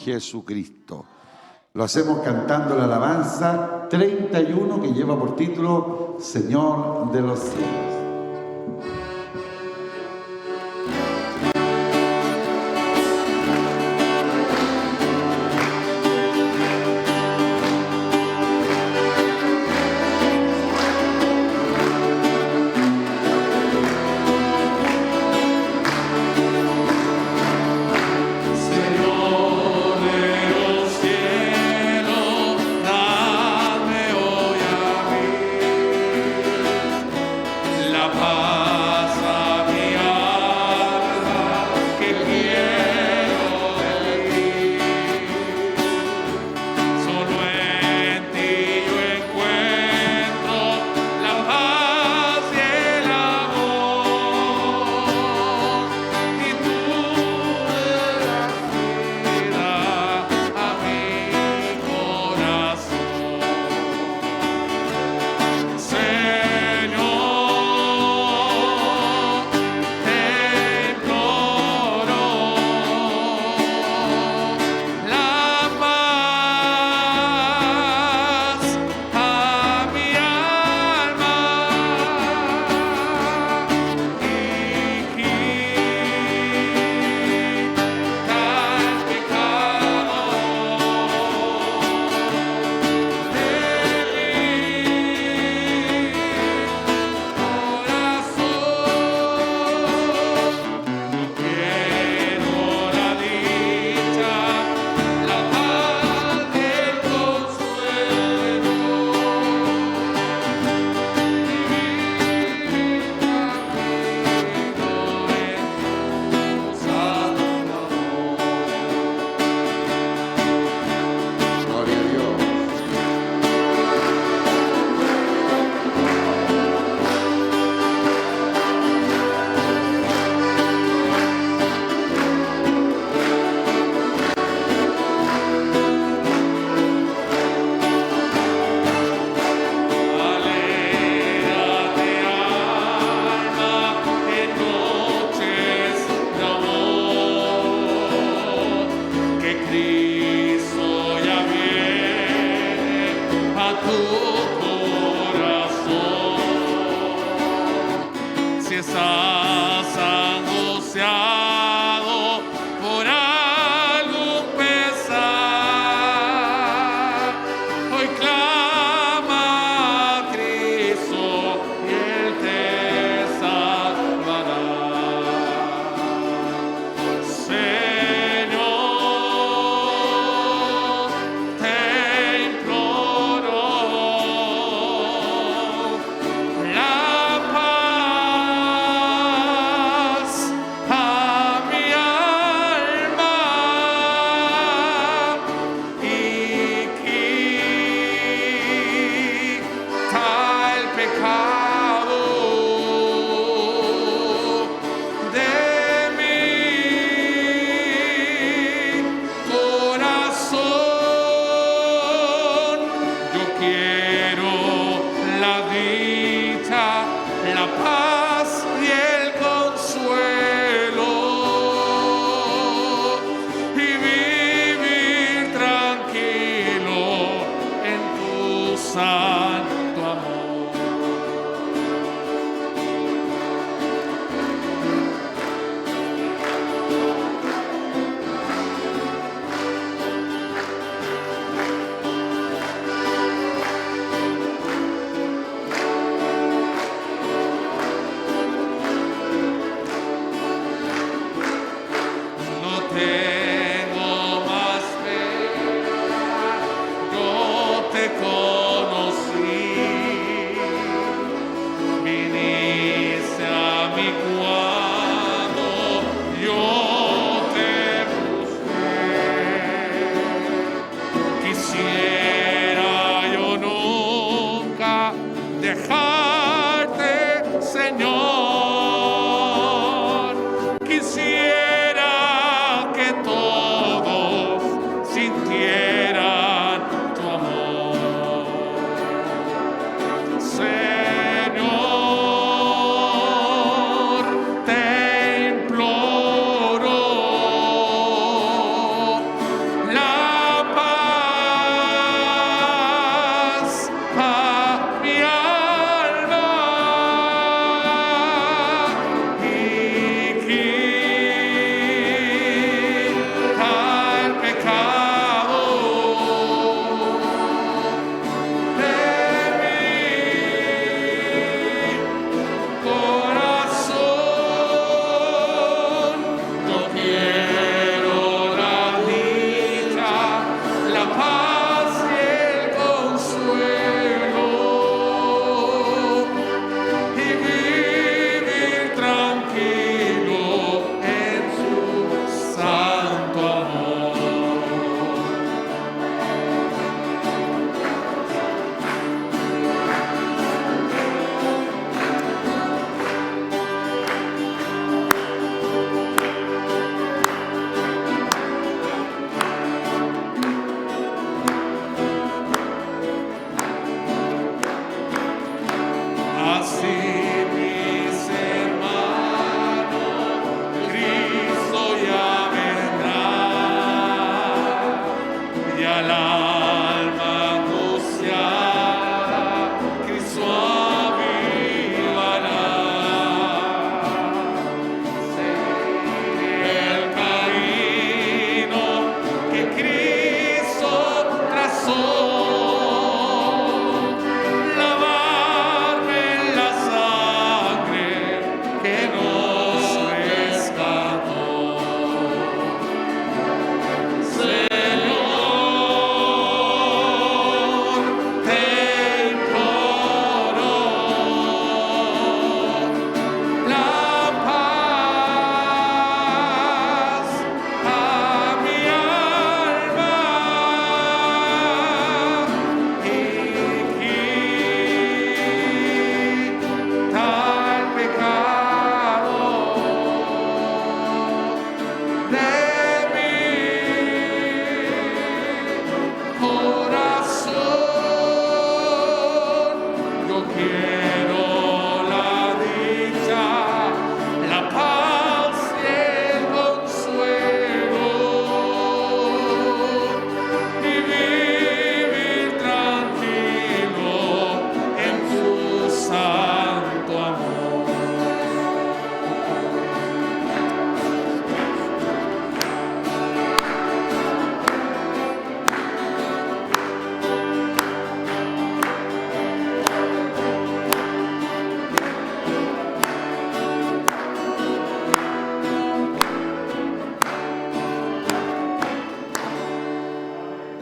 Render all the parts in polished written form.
Jesucristo. Lo hacemos cantando la alabanza 31 que lleva por título Señor de los cielos.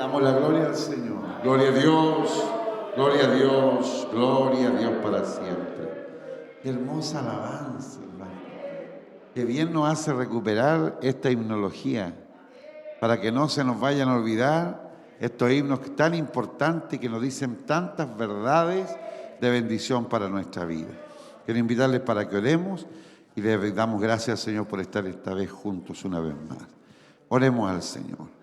Damos la gloria al Señor. Gloria a Dios, gloria a Dios, gloria a Dios para siempre. Qué hermosa alabanza, hermano. Qué bien nos hace recuperar esta himnología para que no se nos vayan a olvidar estos himnos tan importantes que nos dicen tantas verdades de bendición para nuestra vida. Quiero invitarles para que oremos y le damos gracias al Señor por estar esta vez juntos una vez más. Oremos al Señor.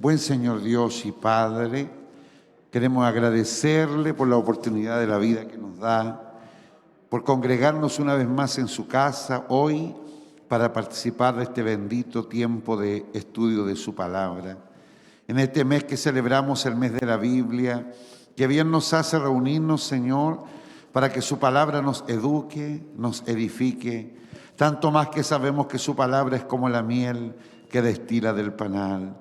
Buen Señor Dios y Padre, queremos agradecerle por la oportunidad de la vida que nos da, por congregarnos una vez más en su casa hoy para participar de este bendito tiempo de estudio de su palabra. En este mes que celebramos el mes de la Biblia, que bien nos hace reunirnos, Señor, para que su palabra nos eduque, nos edifique, tanto más que sabemos que su palabra es como la miel que destila del panal.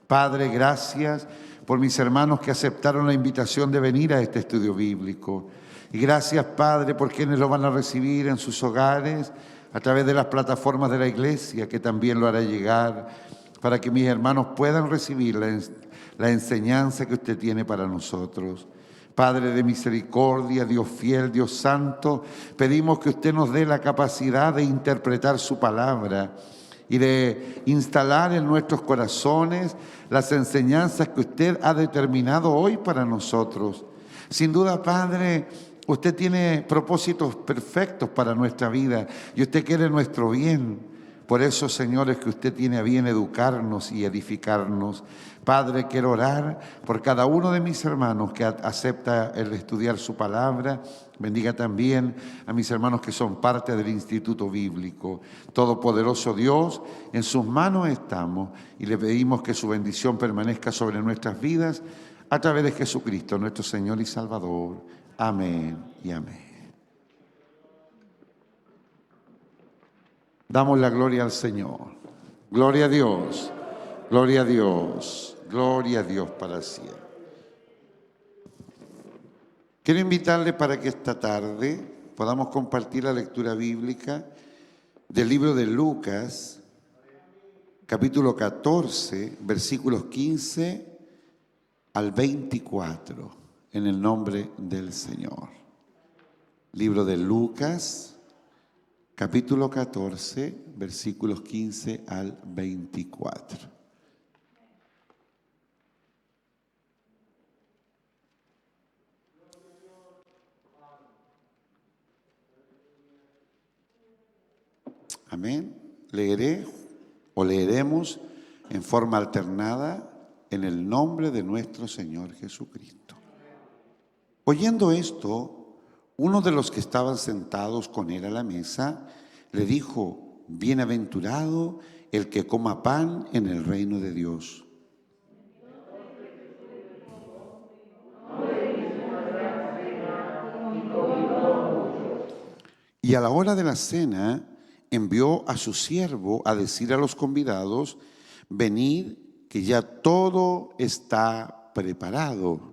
Padre, gracias por mis hermanos que aceptaron la invitación de venir a este estudio bíblico. Y gracias, Padre, por quienes lo van a recibir en sus hogares, a través de las plataformas de la iglesia, que también lo hará llegar, para que mis hermanos puedan recibir la enseñanza que usted tiene para nosotros. Padre de misericordia, Dios fiel, Dios santo, pedimos que usted nos dé la capacidad de interpretar su palabra y de instalar en nuestros corazones las enseñanzas que usted ha determinado hoy para nosotros. Sin duda, Padre, usted tiene propósitos perfectos para nuestra vida y usted quiere nuestro bien. Por eso, Señor, es que usted tiene a bien educarnos y edificarnos. Padre, quiero orar por cada uno de mis hermanos que acepta el estudiar su palabra. Bendiga también a mis hermanos que son parte del Instituto Bíblico. Todopoderoso Dios, en sus manos estamos y le pedimos que su bendición permanezca sobre nuestras vidas a través de Jesucristo, nuestro Señor y Salvador. Amén y amén. Damos la gloria al Señor. Gloria a Dios, gloria a Dios, gloria a Dios para siempre. Quiero invitarle para que esta tarde podamos compartir la lectura bíblica del libro de Lucas, capítulo 14, versículos 15 al 24, en el nombre del Señor. Libro de Lucas, capítulo 14, versículos 15 al 24. Amén. Leeremos en forma alternada en el nombre de nuestro Señor Jesucristo. Oyendo esto, Uno de los que estaban sentados con él a la mesa le dijo: bienaventurado el que coma pan en el reino de Dios. Y a la hora de la cena envió a su siervo a decir a los convidados: venid, que ya todo está preparado.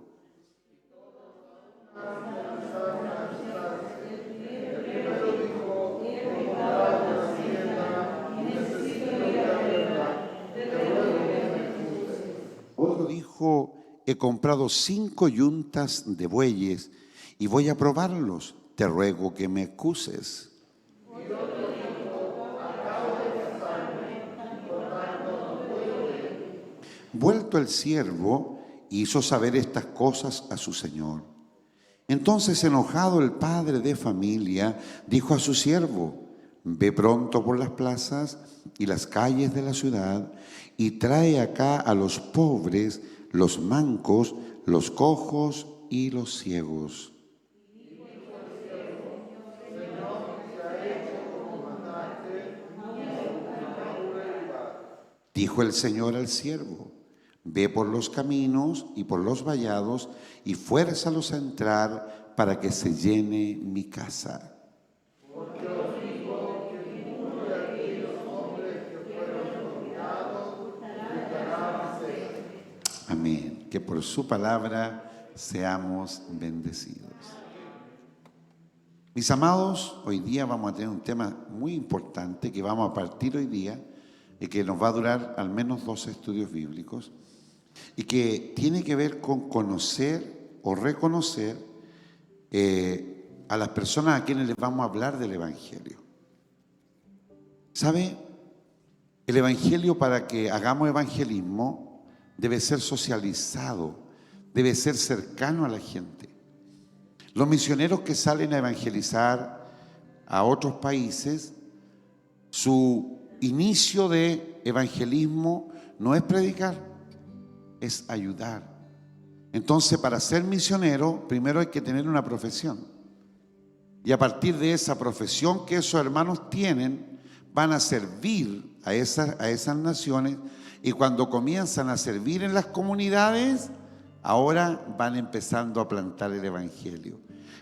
Otro dijo: he comprado 5 yuntas de bueyes y voy a probarlos. Te ruego que me excuses. Vuelto el siervo, hizo saber estas cosas a su señor. Entonces, enojado el padre de familia, dijo a su siervo: ve pronto por las plazas y las calles de la ciudad y trae acá a los pobres, los mancos, los cojos y los ciegos. Dijo el Señor al siervo: ve por los caminos y por los vallados y fuérzalos a entrar para que se llene mi casa. Porque os digo que ninguno de aquellos hombres que fueron convidados estará presente. Amén. Que por su palabra seamos bendecidos. Mis amados, hoy día vamos a tener un tema muy importante que vamos a partir hoy día y que nos va a durar al menos 2 estudios bíblicos y que tiene que ver con conocer o reconocer a las personas a quienes les vamos a hablar del Evangelio. ¿Sabe? El Evangelio, para que hagamos evangelismo, debe ser socializado, debe ser cercano a la gente. Los misioneros que salen a evangelizar a otros países, su inicio de evangelismo no es predicar, es ayudar. Entonces, para ser misionero, primero hay que tener una profesión. Y a partir de esa profesión que esos hermanos tienen, van a servir a esas naciones. Y cuando comienzan a servir en las comunidades, ahora van empezando a plantar el evangelio.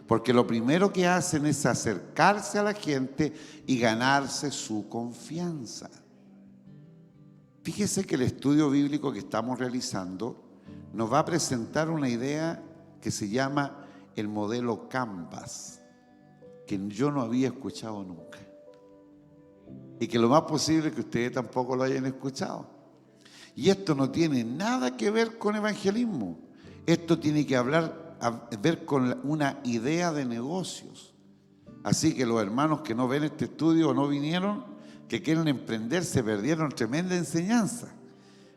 Porque lo primero que hacen es acercarse a la gente y ganarse su confianza. Fíjese que el estudio bíblico que estamos realizando nos va a presentar una idea que se llama el modelo Canvas, que yo no había escuchado nunca. Y que lo más posible es que ustedes tampoco lo hayan escuchado. Y esto no tiene nada que ver con evangelismo. Esto tiene que ver con una idea de negocios. Así que los hermanos que no ven este estudio o no vinieron, que quieren emprender, se perdieron tremenda enseñanza.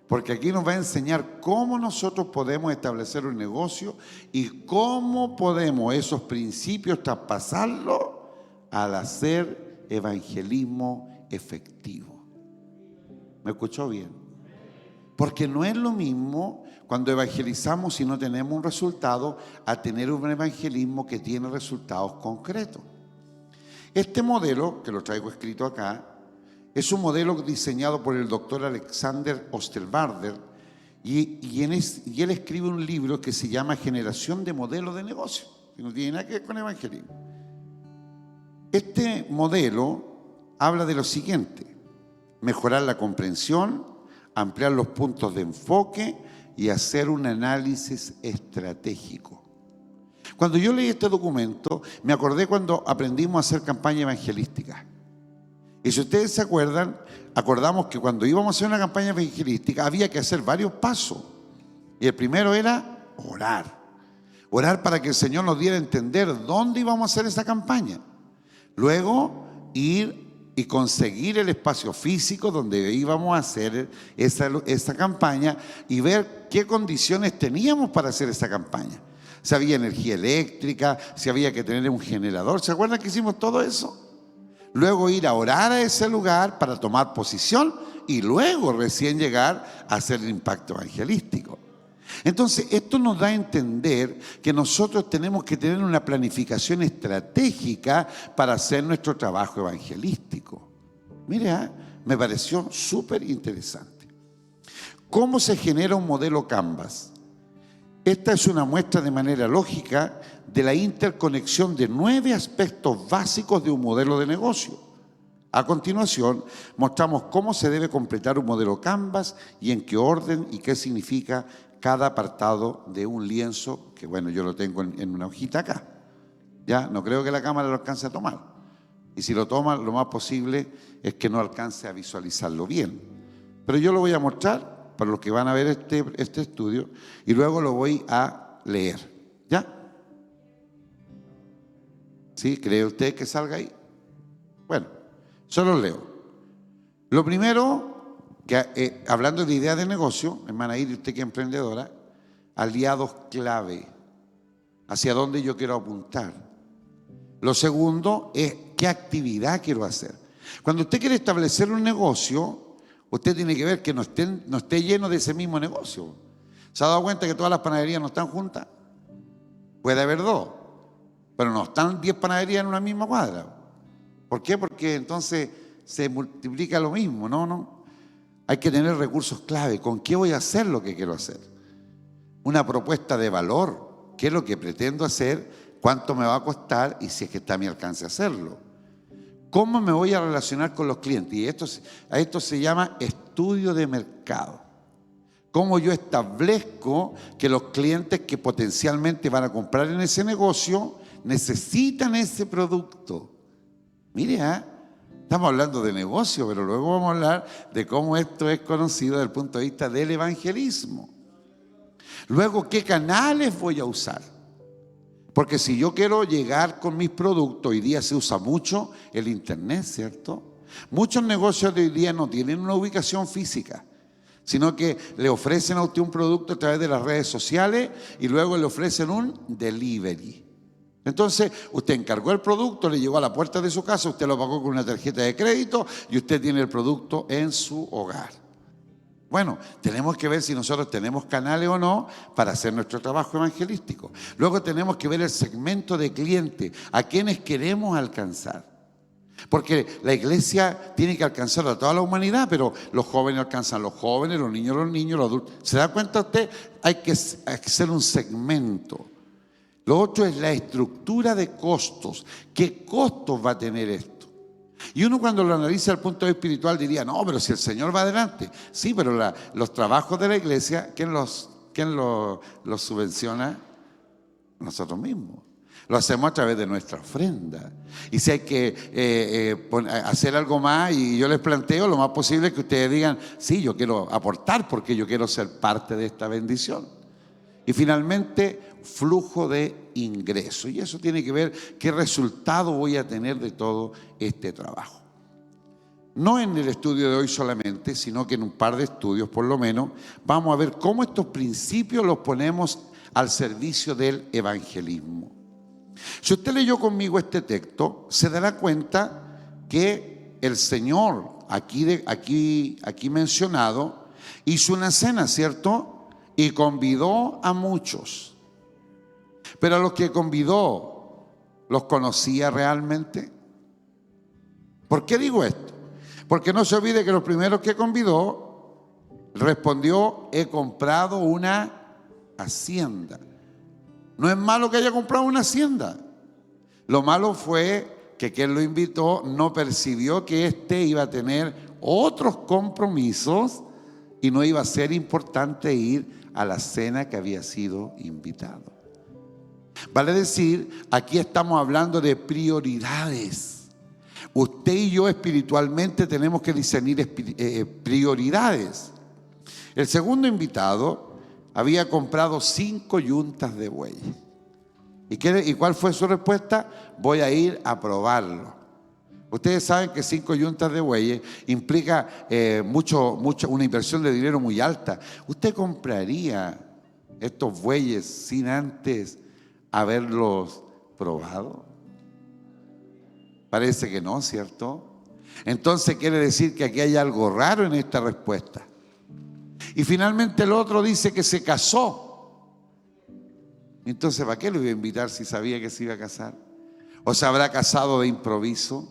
Porque aquí nos va a enseñar cómo nosotros podemos establecer un negocio y cómo podemos esos principios traspasarlos al hacer evangelismo efectivo. ¿Me escuchó bien? Porque no es lo mismo cuando evangelizamos y no tenemos un resultado a tener un evangelismo que tiene resultados concretos. Este modelo, que lo traigo escrito acá, es un modelo diseñado por el doctor Alexander Osterwalder y él escribe un libro que se llama Generación de Modelos de Negocio, que no tiene nada que ver con evangelismo. Este modelo habla de lo siguiente: mejorar la comprensión, ampliar los puntos de enfoque y hacer un análisis estratégico. Cuando yo leí este documento, me acordé cuando aprendimos a hacer campaña evangelística. Y si ustedes se acuerdan, acordamos que cuando íbamos a hacer una campaña evangelística había que hacer varios pasos. Y el primero era orar. Orar para que el Señor nos diera a entender dónde íbamos a hacer esa campaña. Luego, ir y conseguir el espacio físico donde íbamos a hacer esa campaña y ver qué condiciones teníamos para hacer esa campaña. Si había energía eléctrica, si había que tener un generador. ¿Se acuerdan que hicimos todo eso? Luego ir a orar a ese lugar para tomar posición y luego recién llegar a hacer el impacto evangelístico. Entonces, esto nos da a entender que nosotros tenemos que tener una planificación estratégica para hacer nuestro trabajo evangelístico. Mira, me pareció súper interesante. ¿Cómo se genera un modelo Canvas? Esta es una muestra de manera lógica de la interconexión de 9 aspectos básicos de un modelo de negocio. A continuación, mostramos cómo se debe completar un modelo Canvas y en qué orden y qué significa cada apartado de un lienzo, que bueno, yo lo tengo en una hojita acá. Ya, no creo que la cámara lo alcance a tomar. Y si lo toma, lo más posible es que no alcance a visualizarlo bien. Pero yo lo voy a mostrar para los que van a ver este estudio y luego lo voy a leer. ¿Ya? ¿Sí? ¿Cree usted que salga ahí? Bueno, solo leo. Lo primero, que hablando de idea de negocio, hermana Iris, usted que es emprendedora, aliados clave, hacia dónde yo quiero apuntar. Lo segundo es qué actividad quiero hacer. Cuando usted quiere establecer un negocio, usted tiene que ver que no esté lleno de ese mismo negocio. ¿Se ha dado cuenta que todas las panaderías no están juntas? Puede haber 2, pero no están 10 panaderías en una misma cuadra. ¿Por qué? Porque entonces se multiplica lo mismo. No. Hay que tener recursos clave. ¿Con qué voy a hacer lo que quiero hacer? Una propuesta de valor. ¿Qué es lo que pretendo hacer? ¿Cuánto me va a costar? Y si es que está a mi alcance hacerlo. ¿Cómo me voy a relacionar con los clientes? Y a esto se llama estudio de mercado. ¿Cómo yo establezco que los clientes que potencialmente van a comprar en ese negocio necesitan ese producto? Mire, estamos hablando de negocio, pero luego vamos a hablar de cómo esto es conocido desde el punto de vista del evangelismo. Luego, ¿qué canales voy a usar? Porque si yo quiero llegar con mis productos, hoy día se usa mucho el internet, ¿cierto? Muchos negocios de hoy día no tienen una ubicación física, sino que le ofrecen a usted un producto a través de las redes sociales y luego le ofrecen un delivery. Entonces, usted encargó el producto, le llegó a la puerta de su casa, usted lo pagó con una tarjeta de crédito y usted tiene el producto en su hogar. Bueno, tenemos que ver si nosotros tenemos canales o no para hacer nuestro trabajo evangelístico. Luego tenemos que ver el segmento de clientes, a quienes queremos alcanzar. Porque la iglesia tiene que alcanzar a toda la humanidad, pero los jóvenes alcanzan a los jóvenes, los niños, los adultos. ¿Se da cuenta usted? Hay que hacer un segmento. Lo otro es la estructura de costos. ¿Qué costos va a tener esto? Y uno cuando lo analiza desde el punto de vista espiritual diría, no, pero si el Señor va adelante. Sí, pero los trabajos de la iglesia, ¿quién los subvenciona? Nosotros mismos. Lo hacemos a través de nuestra ofrenda. Y si hay que hacer algo más, y yo les planteo, lo más posible es que ustedes digan, sí, yo quiero aportar porque yo quiero ser parte de esta bendición. Y finalmente, flujo de ingreso. Y eso tiene que ver qué resultado voy a tener de todo este trabajo. No en el estudio de hoy solamente, sino que en un par de estudios por lo menos, vamos a ver cómo estos principios los ponemos al servicio del evangelismo. Si usted leyó conmigo este texto, se dará cuenta que el Señor, aquí mencionado, hizo una cena, ¿cierto? Y convidó a muchos. Pero a los que convidó, ¿los conocía realmente? ¿Por qué digo esto? Porque no se olvide que los primeros que convidó respondió, he comprado una hacienda. No es malo que haya comprado una hacienda. Lo malo fue que quien lo invitó no percibió que éste iba a tener otros compromisos y no iba a ser importante ir a la cena que había sido invitado. Vale decir, aquí estamos hablando de prioridades. Usted y yo espiritualmente tenemos que discernir prioridades. El segundo invitado había comprado 5 yuntas de buey. ¿Y cuál fue su respuesta? Voy a ir a probarlo. Ustedes saben que 5 yuntas de bueyes implica una inversión de dinero muy alta. ¿Usted compraría estos bueyes sin antes haberlos probado? Parece que no, ¿cierto? Entonces quiere decir que aquí hay algo raro en esta respuesta. Y finalmente el otro dice que se casó. Entonces, ¿para qué lo iba a invitar si sabía que se iba a casar? ¿O se habrá casado de improviso?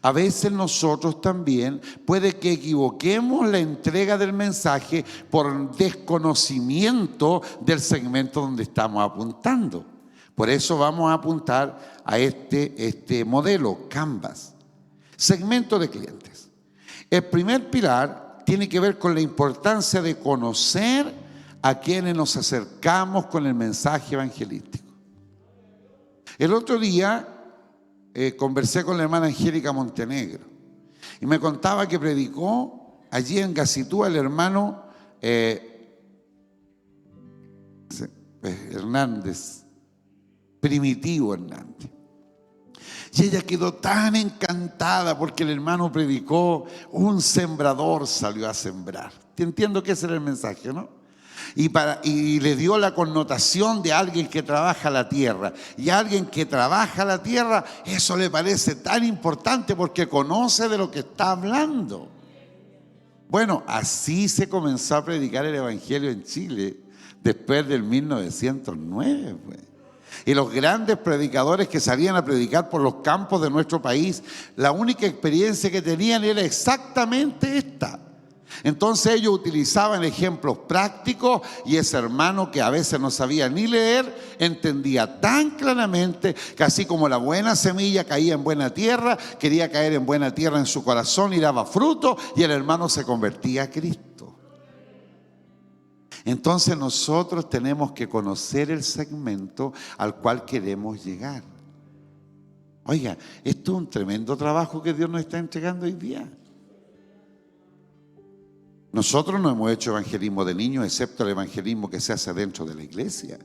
A veces nosotros también puede que equivoquemos la entrega del mensaje por desconocimiento del segmento donde estamos apuntando. Por eso vamos a apuntar a este modelo, Canvas. Segmento de clientes. El primer pilar tiene que ver con la importancia de conocer a quienes nos acercamos con el mensaje evangelístico. El otro día conversé con la hermana Angélica Montenegro y me contaba que predicó allí en Gacitúa el hermano Hernández, Primitivo Hernández. Y ella quedó tan encantada porque el hermano predicó, un sembrador salió a sembrar. Te entiendo que ese era el mensaje, ¿no? Y le dio la connotación de alguien que trabaja la tierra. Y a alguien que trabaja la tierra, eso le parece tan importante porque conoce de lo que está hablando. Bueno, así se comenzó a predicar el evangelio en Chile después del 1909, pues. Y los grandes predicadores que salían a predicar por los campos de nuestro país, la única experiencia que tenían era exactamente esta. Entonces ellos utilizaban ejemplos prácticos y ese hermano que a veces no sabía ni leer, entendía tan claramente que así como la buena semilla caía en buena tierra, quería caer en buena tierra en su corazón y daba fruto y el hermano se convertía a Cristo. Entonces nosotros tenemos que conocer el segmento al cual queremos llegar. Oiga, esto es un tremendo trabajo que Dios nos está entregando hoy día. Nosotros no hemos hecho evangelismo de niños, excepto el evangelismo que se hace dentro de la iglesia.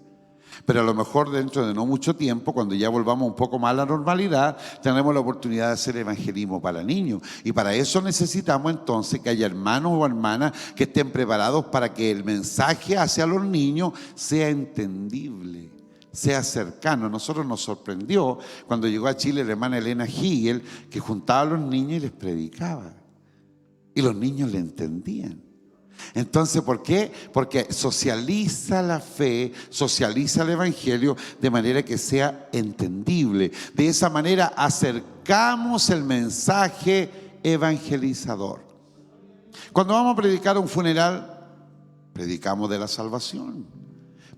Pero a lo mejor dentro de no mucho tiempo, cuando ya volvamos un poco más a la normalidad, tendremos la oportunidad de hacer evangelismo para niños. Y para eso necesitamos entonces que haya hermanos o hermanas que estén preparados para que el mensaje hacia los niños sea entendible, sea cercano. A nosotros nos sorprendió cuando llegó a Chile la hermana Elena Higel, que juntaba a los niños y les predicaba. Y los niños le entendían. Entonces, ¿por qué? Porque socializa la fe, socializa el evangelio de manera que sea entendible. De esa manera acercamos el mensaje evangelizador. Cuando vamos a predicar a un funeral, predicamos de la salvación,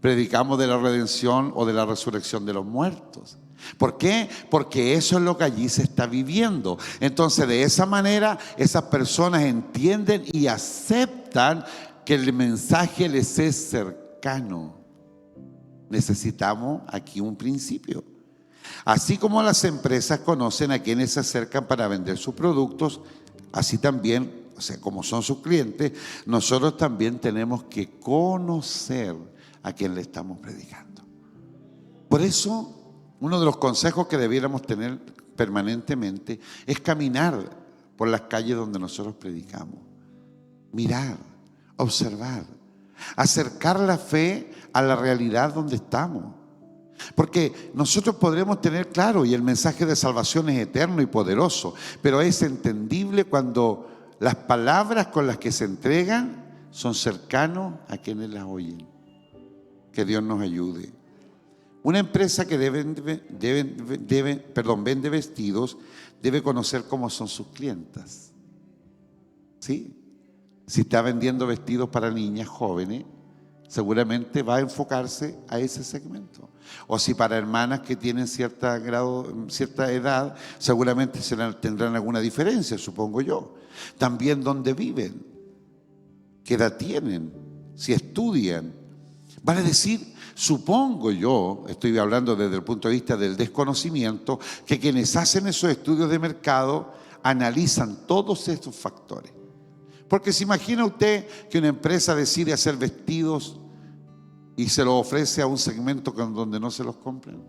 predicamos de la redención o de la resurrección de los muertos. ¿Por qué? Porque eso es lo que allí se está viviendo. Entonces, de esa manera, esas personas entienden y aceptan que el mensaje les es cercano. Necesitamos aquí un principio. Así como las empresas conocen a quienes se acercan para vender sus productos, así también, o sea, como son sus clientes, nosotros también tenemos que conocer a quien le estamos predicando. Por eso, uno de los consejos que debiéramos tener permanentemente es caminar por las calles donde nosotros predicamos. Mirar, observar, acercar la fe a la realidad donde estamos. Porque nosotros podremos tener claro, y el mensaje de salvación es eterno y poderoso, pero es entendible cuando las palabras con las que se entregan son cercanos a quienes las oyen. Que Dios nos ayude. Una empresa que vende vestidos debe conocer cómo son sus clientas. ¿Sí? Si está vendiendo vestidos para niñas jóvenes, seguramente va a enfocarse a ese segmento. O si para hermanas que tienen cierta edad, seguramente tendrán alguna diferencia, supongo yo. También dónde viven, qué edad tienen, si estudian. Vale decir, supongo yo, estoy hablando desde el punto de vista del desconocimiento, que quienes hacen esos estudios de mercado analizan todos estos factores. Porque se imagina usted que una empresa decide hacer vestidos y se los ofrece a un segmento donde no se los compran.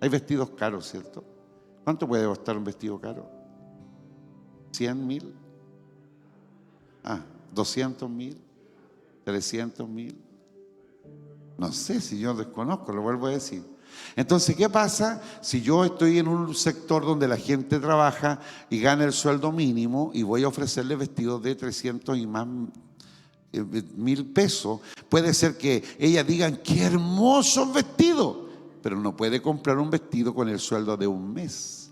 Hay vestidos caros, ¿cierto? ¿Cuánto puede costar un vestido caro? ¿100.000? 200.000, 300.000. No sé, si yo desconozco, lo vuelvo a decir. Entonces, ¿qué pasa si yo estoy en un sector donde la gente trabaja y gana el sueldo mínimo y voy a ofrecerle vestidos de 300 y más 1.000 pesos, puede ser que ella diga, qué hermosos vestidos, pero no puede comprar un vestido con el sueldo de un mes.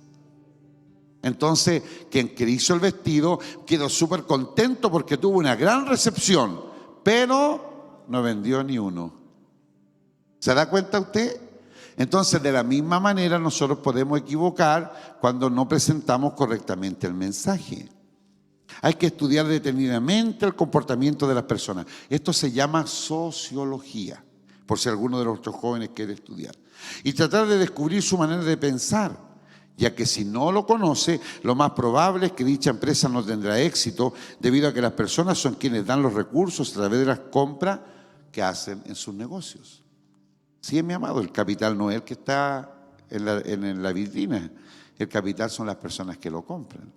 Entonces, quien hizo el vestido quedó súper contento porque tuvo una gran recepción, pero no vendió ni uno. ¿Se da cuenta usted? Entonces, de la misma manera, nosotros podemos equivocar cuando no presentamos correctamente el mensaje. Hay que estudiar detenidamente el comportamiento de las personas. Esto se llama sociología, por si alguno de nuestros jóvenes quiere estudiar. Y tratar de descubrir su manera de pensar, ya que si no lo conoce, lo más probable es que dicha empresa no tendrá éxito, debido a que las personas son quienes dan los recursos a través de las compras que hacen en sus negocios. Sí, mi amado, el capital no es el que está en la vitrina. El capital son las personas que lo compran.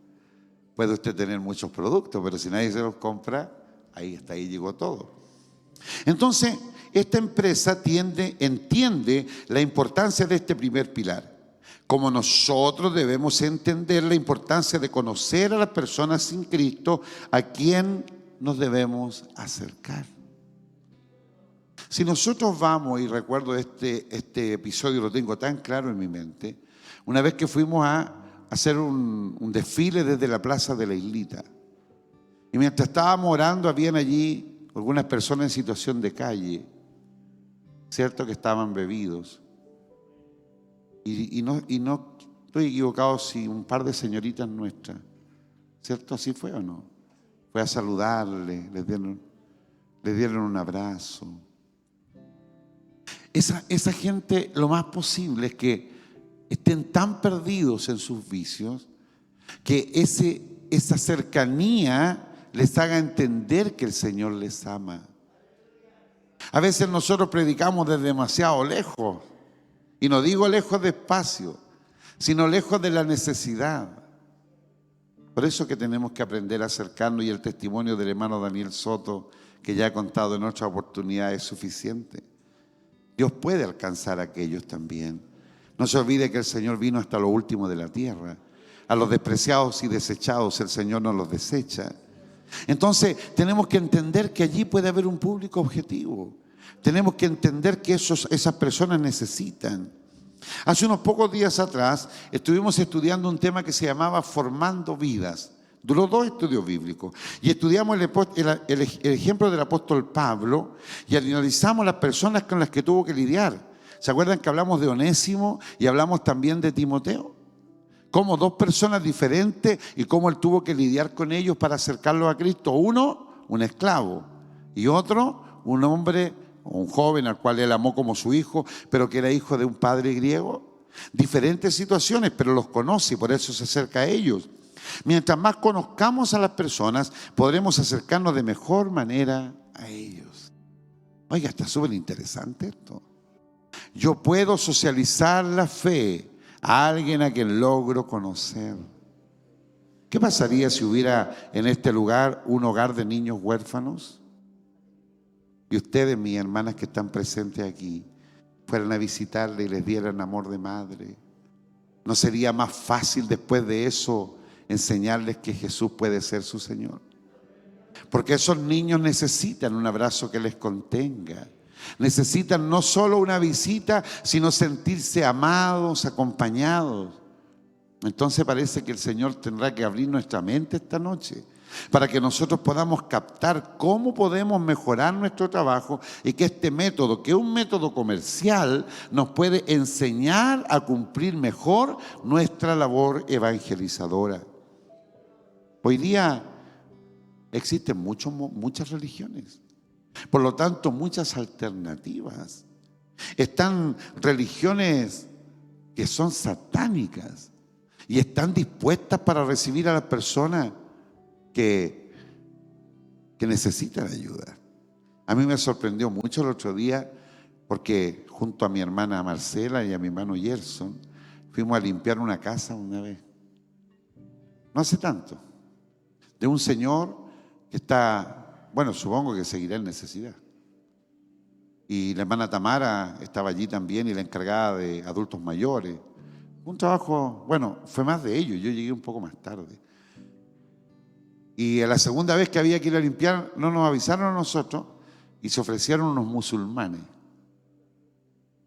Puede usted tener muchos productos, pero si nadie se los compra, hasta ahí llegó todo. Entonces, esta empresa entiende la importancia de este primer pilar. Como nosotros debemos entender la importancia de conocer a las personas sin Cristo, a quien nos debemos acercar. Si nosotros vamos, y recuerdo este episodio, lo tengo tan claro en mi mente, una vez que fuimos a hacer un desfile desde la plaza de la Islita, y mientras estábamos orando, habían allí algunas personas en situación de calle, cierto, que estaban bebidos, y no estoy equivocado si un par de señoritas nuestras, cierto, así fue o no, fue a saludarle, les dieron un abrazo. Esa gente, lo más posible es que estén tan perdidos en sus vicios que esa cercanía les haga entender que el Señor les ama. A veces nosotros predicamos desde demasiado lejos, y no digo lejos de espacio, sino lejos de la necesidad. Por eso que tenemos que aprender a acercarnos, y el testimonio del hermano Daniel Soto, que ya he contado en otra oportunidad, es suficiente. Dios puede alcanzar a aquellos también. No se olvide que el Señor vino hasta lo último de la tierra. A los despreciados y desechados el Señor no los desecha. Entonces tenemos que entender que allí puede haber un público objetivo. Tenemos que entender que esas personas necesitan. Hace unos pocos días atrás estuvimos estudiando un tema que se llamaba Formando Vidas. Duró 2 estudios bíblicos y estudiamos el ejemplo del apóstol Pablo y analizamos las personas con las que tuvo que lidiar. ¿Se acuerdan que hablamos de Onésimo y hablamos también de Timoteo? Como 2 personas diferentes y cómo él tuvo que lidiar con ellos para acercarlos a Cristo. Uno, un esclavo, y otro, un hombre, un joven al cual él amó como su hijo, pero que era hijo de un padre griego. Diferentes situaciones, pero los conoce y por eso se acerca a ellos. Mientras más conozcamos a las personas, podremos acercarnos de mejor manera a ellos. Oiga, está súper interesante esto. Yo puedo socializar la fe a alguien a quien logro conocer. ¿Qué pasaría si hubiera en este lugar un hogar de niños huérfanos? Y ustedes, mis hermanas que están presentes aquí, fueran a visitarle y les dieran amor de madre. ¿No sería más fácil después de eso enseñarles que Jesús puede ser su Señor? Porque esos niños necesitan un abrazo que les contenga. Necesitan no solo una visita, sino sentirse amados, acompañados. Entonces parece que el Señor tendrá que abrir nuestra mente esta noche para que nosotros podamos captar cómo podemos mejorar nuestro trabajo y que este método, que es un método comercial, nos puede enseñar a cumplir mejor nuestra labor evangelizadora. Hoy día existen muchas religiones, por lo tanto muchas alternativas. Están religiones que son satánicas y están dispuestas para recibir a las personas que necesitan ayuda. A mí me sorprendió mucho el otro día porque junto a mi hermana Marcela y a mi hermano Gerson fuimos a limpiar una casa una vez, no hace tanto, de un señor que está, bueno, supongo que seguirá en necesidad. Y la hermana Tamara estaba allí también y la encargada de adultos mayores. Un trabajo, bueno, fue más de ellos, yo llegué un poco más tarde. Y la segunda vez que había que ir a limpiar, no nos avisaron a nosotros y se ofrecieron unos musulmanes.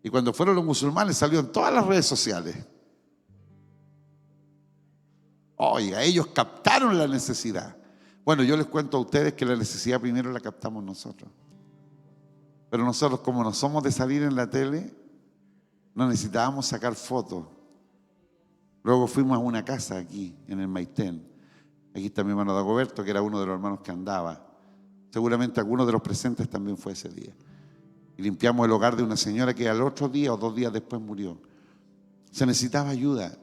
Y cuando fueron los musulmanes salió en todas las redes sociales. Oiga, ellos captaron la necesidad. Bueno, yo les cuento a ustedes que la necesidad primero la captamos nosotros. Pero nosotros, como no somos de salir en la tele, no necesitábamos sacar fotos. Luego fuimos a una casa aquí, en el Maitén. Aquí está mi hermano Dagoberto, que era uno de los hermanos que andaba. Seguramente alguno de los presentes también fue ese día. Y limpiamos el hogar de una señora que al otro día o 2 días después murió. Se necesitaba ayuda.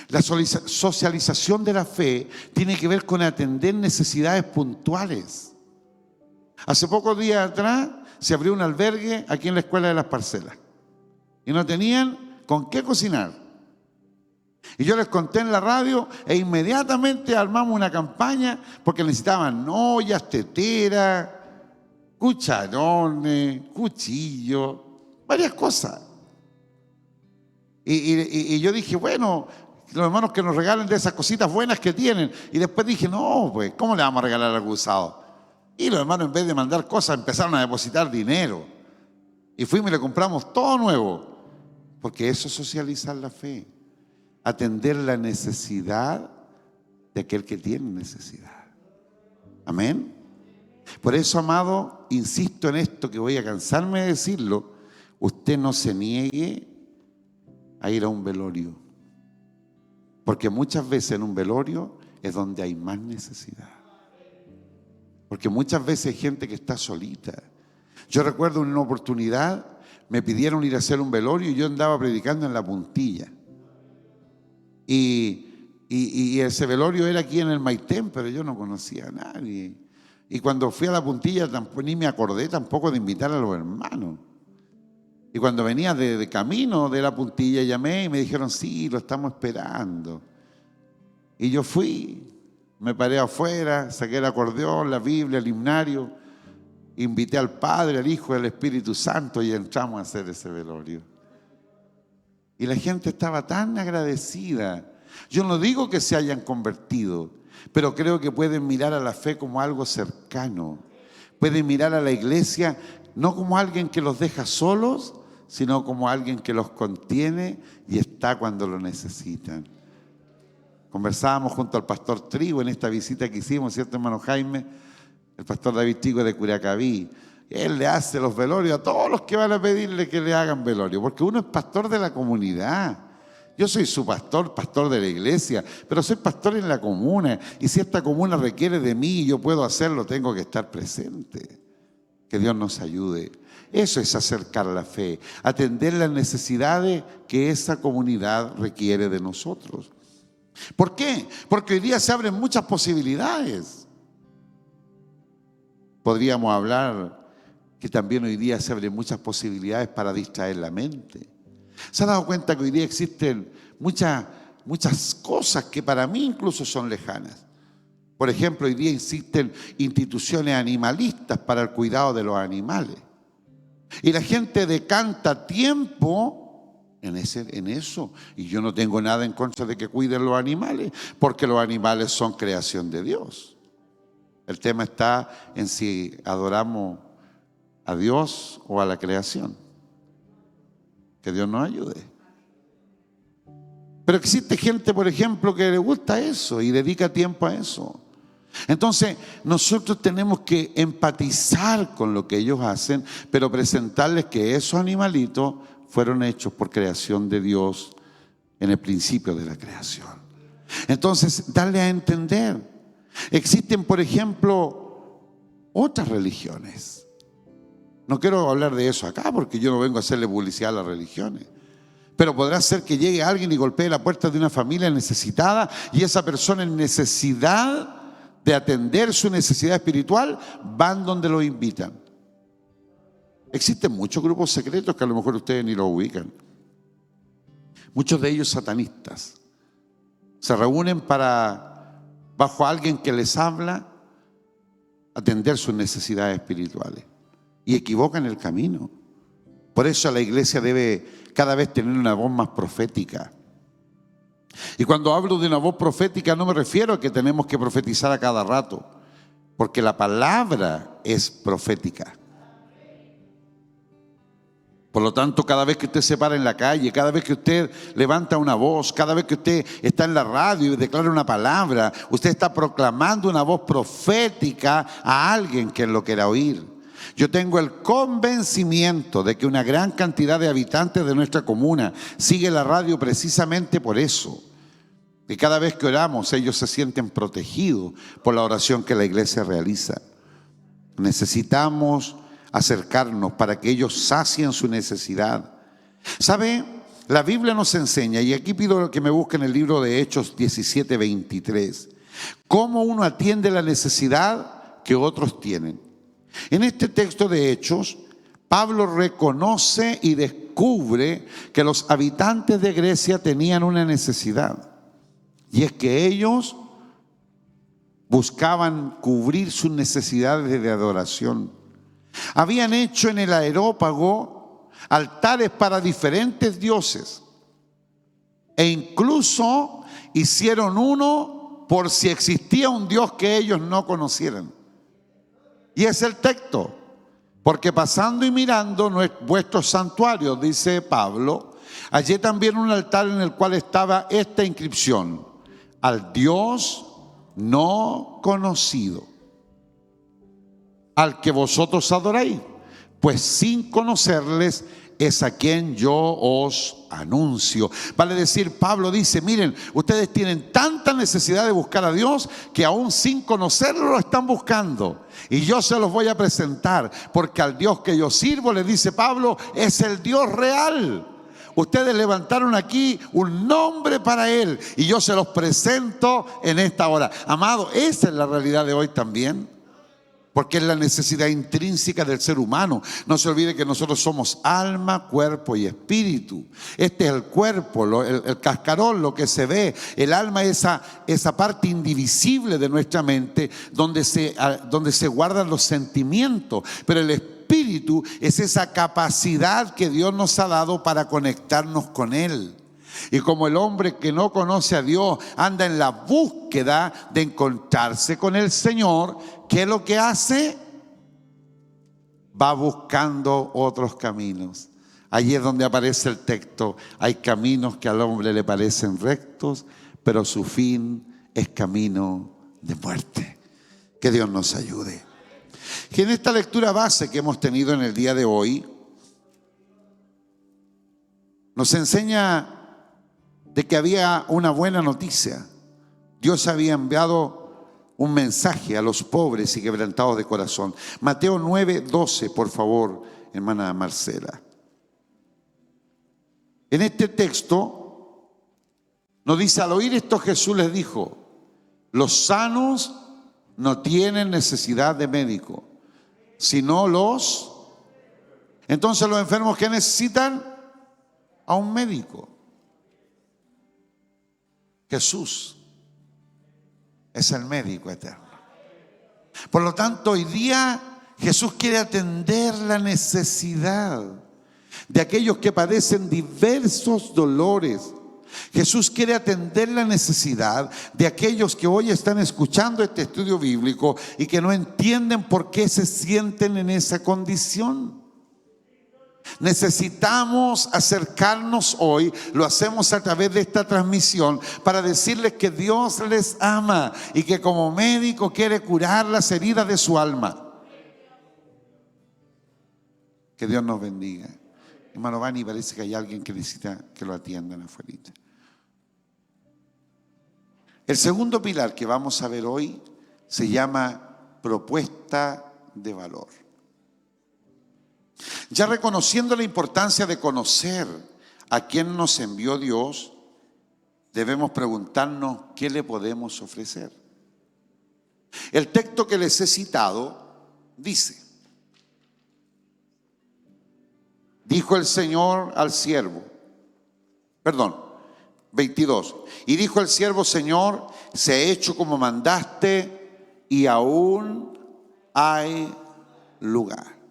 La socialización de la fe tiene que ver con atender necesidades puntuales. Hace pocos días atrás se abrió un albergue aquí en la Escuela de las Parcelas y no tenían con qué cocinar. Y yo les conté en la radio e inmediatamente armamos una campaña porque necesitaban ollas, teteras, cucharones, cuchillos, varias cosas. Y yo dije, bueno, los hermanos que nos regalen de esas cositas buenas que tienen. Y después dije, no, pues, ¿cómo le vamos a regalar algo usado? Y los hermanos, en vez de mandar cosas, empezaron a depositar dinero. Y fuimos y le compramos todo nuevo. Porque eso es socializar la fe. Atender la necesidad de aquel que tiene necesidad. Amén. Por eso, amado, insisto en esto que voy a cansarme de decirlo. Usted no se niegue a ir a un velorio. Porque muchas veces en un velorio es donde hay más necesidad. Porque muchas veces hay gente que está solita. Yo recuerdo en una oportunidad, me pidieron ir a hacer un velorio y yo andaba predicando en La Puntilla. Y ese velorio era aquí en el Maitén, pero yo no conocía a nadie. Y cuando fui a La Puntilla ni me acordé tampoco de invitar a los hermanos. Y cuando venía de camino de La Puntilla llamé y me dijeron, sí, lo estamos esperando. Y yo fui, me paré afuera, saqué el acordeón, la Biblia, el himnario, invité al Padre, al Hijo y al Espíritu Santo y entramos a hacer ese velorio. Y la gente estaba tan agradecida. Yo no digo que se hayan convertido, pero creo que pueden mirar a la fe como algo cercano. Pueden mirar a la iglesia no como alguien que los deja solos, sino como alguien que los contiene y está cuando lo necesitan. Conversábamos junto al pastor Trigo en esta visita que hicimos, ¿cierto, hermano Jaime? El pastor David Trigo de Curacaví. Él le hace los velorios a todos los que van a pedirle que le hagan velorio, porque uno es pastor de la comunidad. Yo soy su pastor, pastor de la iglesia, pero soy pastor en la comuna. Y si esta comuna requiere de mí y yo puedo hacerlo, tengo que estar presente. Que Dios nos ayude. Eso es acercar la fe, atender las necesidades que esa comunidad requiere de nosotros. ¿Por qué? Porque hoy día se abren muchas posibilidades. Podríamos hablar que también hoy día se abren muchas posibilidades para distraer la mente. ¿Se ha dado cuenta que hoy día existen muchas cosas que para mí incluso son lejanas? Por ejemplo, hoy día existen instituciones animalistas para el cuidado de los animales. Y la gente decanta tiempo en eso. Y yo no tengo nada en contra de que cuiden los animales, porque los animales son creación de Dios. El tema está en si adoramos a Dios o a la creación. Que Dios nos ayude. Pero existe gente, por ejemplo, que le gusta eso y dedica tiempo a eso. Entonces, nosotros tenemos que empatizar con lo que ellos hacen, pero presentarles que esos animalitos fueron hechos por creación de Dios en el principio de la creación. Entonces, darle a entender. Existen, por ejemplo, otras religiones. No quiero hablar de eso acá porque yo no vengo a hacerle publicidad a las religiones. Pero podrá ser que llegue alguien y golpee la puerta de una familia necesitada y esa persona en necesidad de atender su necesidad espiritual van donde lo invitan. Existen muchos grupos secretos que a lo mejor ustedes ni los ubican. Muchos de ellos satanistas. Se reúnen para, bajo alguien que les habla, atender sus necesidades espirituales. Y equivocan el camino. Por eso la iglesia debe cada vez tener una voz más profética. Y cuando hablo de una voz profética no me refiero a que tenemos que profetizar a cada rato, porque la palabra es profética. Por lo tanto, cada vez que usted se para en la calle, cada vez que usted levanta una voz, cada vez que usted está en la radio y declara una palabra, usted está proclamando una voz profética a alguien que lo quiera oír. Yo tengo el convencimiento de que una gran cantidad de habitantes de nuestra comuna sigue la radio precisamente por eso. Y cada vez que oramos, ellos se sienten protegidos por la oración que la iglesia realiza. Necesitamos acercarnos para que ellos sacien su necesidad. ¿Sabe? La Biblia nos enseña, y aquí pido que me busquen el libro de Hechos 17:23, cómo uno atiende la necesidad que otros tienen. En este texto de Hechos, Pablo reconoce y descubre que los habitantes de Grecia tenían una necesidad, y es que ellos buscaban cubrir sus necesidades de adoración. Habían hecho en el Areópago altares para diferentes dioses e incluso hicieron uno por si existía un Dios que ellos no conocieran. Y es el texto, porque pasando y mirando vuestros santuarios, dice Pablo, hallé también un altar en el cual estaba esta inscripción: al Dios no conocido, al que vosotros adoráis, pues sin conocerles es a quien yo os anuncio. Vale decir, Pablo dice, miren, ustedes tienen tanta necesidad de buscar a Dios que aún sin conocerlo lo están buscando. Y yo se los voy a presentar, porque al Dios que yo sirvo, le dice Pablo, es el Dios real. Ustedes levantaron aquí un nombre para Él y yo se los presento en esta hora. Amado, esa es la realidad de hoy también, porque es la necesidad intrínseca del ser humano. No se olvide que nosotros somos alma, cuerpo y espíritu. Este es el cuerpo, el cascarón, lo que se ve. El alma es esa parte indivisible de nuestra mente donde se guardan los sentimientos. Pero el espíritu es esa capacidad que Dios nos ha dado para conectarnos con Él. Y como el hombre que no conoce a Dios anda en la búsqueda de encontrarse con el Señor, ¿qué es lo que hace? Va buscando otros caminos. Allí es donde aparece el texto: hay caminos que al hombre le parecen rectos, pero su fin es camino de muerte. Que Dios nos ayude. Que en esta lectura base que hemos tenido en el día de hoy, nos enseña de que había una buena noticia. Dios había enviado un mensaje a los pobres y quebrantados de corazón. Mateo 9:12, por favor, hermana Marcela. En este texto nos dice: al oír esto Jesús les dijo, los sanos no tienen necesidad de médico, sino los... Entonces los enfermos, ¿qué necesitan? A un médico. Jesús es el médico eterno. Por lo tanto, hoy día Jesús quiere atender la necesidad de aquellos que padecen diversos dolores. Jesús quiere atender la necesidad de aquellos que hoy están escuchando este estudio bíblico y que no entienden por qué se sienten en esa condición. Necesitamos acercarnos hoy, lo hacemos a través de esta transmisión, para decirles que Dios les ama y que como médico quiere curar las heridas de su alma. Que Dios nos bendiga. Hermano Bani, parece que hay alguien que necesita que lo atiendan afuera. El segundo pilar que vamos a ver hoy se llama propuesta de valor. Ya reconociendo la importancia de conocer a quién nos envió Dios, debemos preguntarnos qué le podemos ofrecer. El texto que les he citado dice: dijo el Señor al siervo, 22, y dijo el siervo: Señor, se ha hecho como mandaste y aún hay lugar.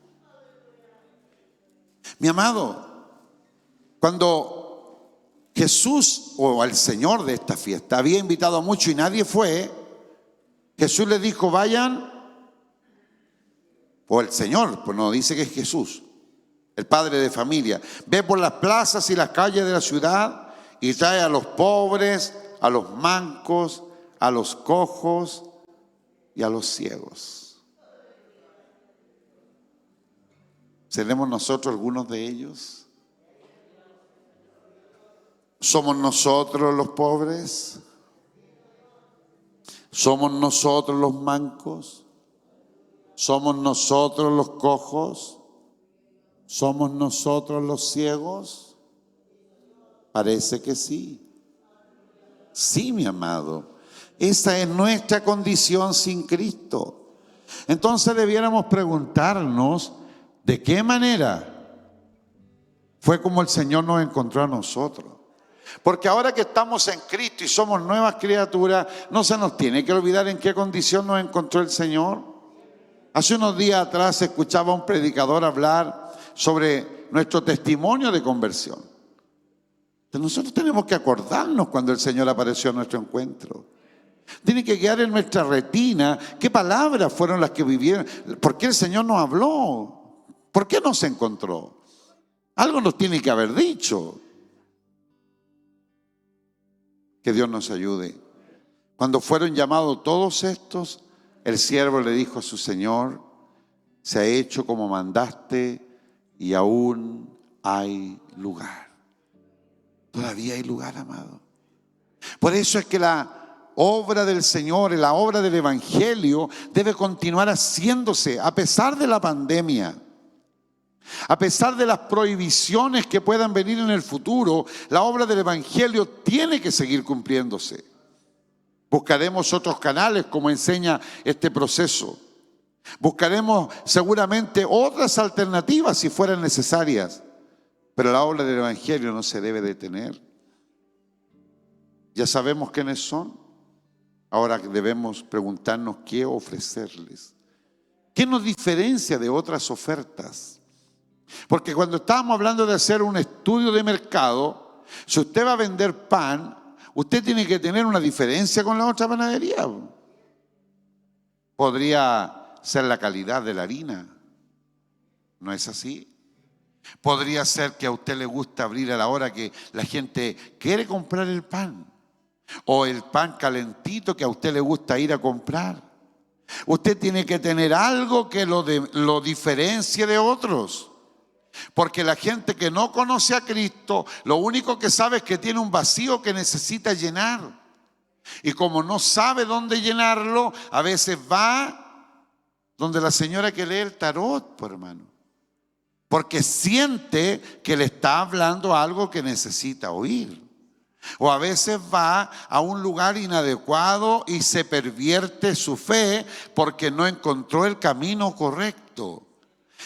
Mi amado, cuando Jesús, o al Señor de esta fiesta, había invitado a muchos y nadie fue. Jesús les dijo, vayan, o el Señor, pues no dice que es Jesús, el padre de familia, ve por las plazas y las calles de la ciudad y trae a los pobres, a los mancos, a los cojos y a los ciegos. ¿Seremos nosotros algunos de ellos? ¿Somos nosotros los pobres? ¿Somos nosotros los mancos? ¿Somos nosotros los cojos? ¿Somos nosotros los ciegos? Parece que sí. Sí, mi amado. Esa es nuestra condición sin Cristo. Entonces debiéramos preguntarnos de qué manera fue como el Señor nos encontró a nosotros. Porque ahora que estamos en Cristo y somos nuevas criaturas, no se nos tiene que olvidar en qué condición nos encontró el Señor. Hace unos días atrás escuchaba a un predicador hablar sobre nuestro testimonio de conversión. Entonces nosotros tenemos que acordarnos cuando el Señor apareció a nuestro encuentro. Tiene que quedar en nuestra retina qué palabras fueron las que vivieron, por qué el Señor nos habló, por qué nos encontró. Algo nos tiene que haber dicho. Que Dios nos ayude. Cuando fueron llamados todos estos, el siervo le dijo a su Señor, se ha hecho como mandaste y aún hay lugar. Todavía hay lugar, amado. Por eso es que la obra del Señor, la obra del Evangelio debe continuar haciéndose a pesar de la pandemia. A pesar de las prohibiciones que puedan venir en el futuro, la obra del Evangelio tiene que seguir cumpliéndose. Buscaremos otros canales como enseña este proceso. Buscaremos seguramente otras alternativas si fueran necesarias. Pero la obra del Evangelio no se debe detener. Ya sabemos quiénes son. Ahora debemos preguntarnos qué ofrecerles. ¿Qué nos diferencia de otras ofertas? Porque cuando estábamos hablando de hacer un estudio de mercado, si usted va a vender pan, usted tiene que tener una diferencia con la otra panadería. Podría ser la calidad de la harina. ¿No es así? Podría ser que a usted le gusta abrir a la hora que la gente quiere comprar el pan. O el pan calentito que a usted le gusta ir a comprar. Usted tiene que tener algo que lo diferencie de otros. Porque la gente que no conoce a Cristo, lo único que sabe es que tiene un vacío que necesita llenar. Y como no sabe dónde llenarlo, a veces va donde la señora que lee el tarot, por hermano. Porque siente que le está hablando algo que necesita oír. O a veces va a un lugar inadecuado y se pervierte su fe porque no encontró el camino correcto.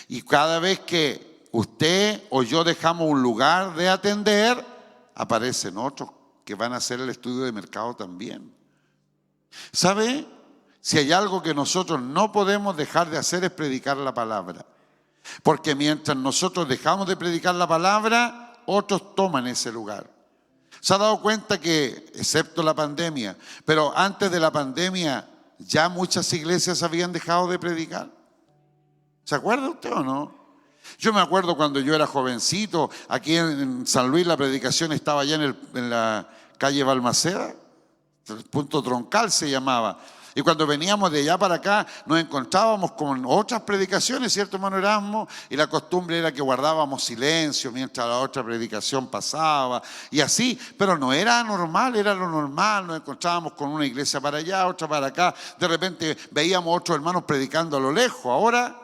Y cada vez que usted o yo dejamos un lugar de atender, aparecen otros que van a hacer el estudio de mercado también. ¿Sabe? Si hay algo que nosotros no podemos dejar de hacer es predicar la palabra. Porque mientras nosotros dejamos de predicar la palabra, otros toman ese lugar. ¿Se ha dado cuenta que, excepto la pandemia, pero antes de la pandemia ya muchas iglesias habían dejado de predicar? ¿Se acuerda usted o no? Yo me acuerdo cuando yo era jovencito, aquí en San Luis la predicación estaba allá en la calle Balmaceda, el punto troncal se llamaba. Y cuando veníamos de allá para acá nos encontrábamos con otras predicaciones, ¿cierto, hermano Erasmo? Y la costumbre era que guardábamos silencio mientras la otra predicación pasaba y así, pero no era anormal, era lo normal. Nos encontrábamos con una iglesia para allá, otra para acá. De repente veíamos otros hermanos predicando a lo lejos. Ahora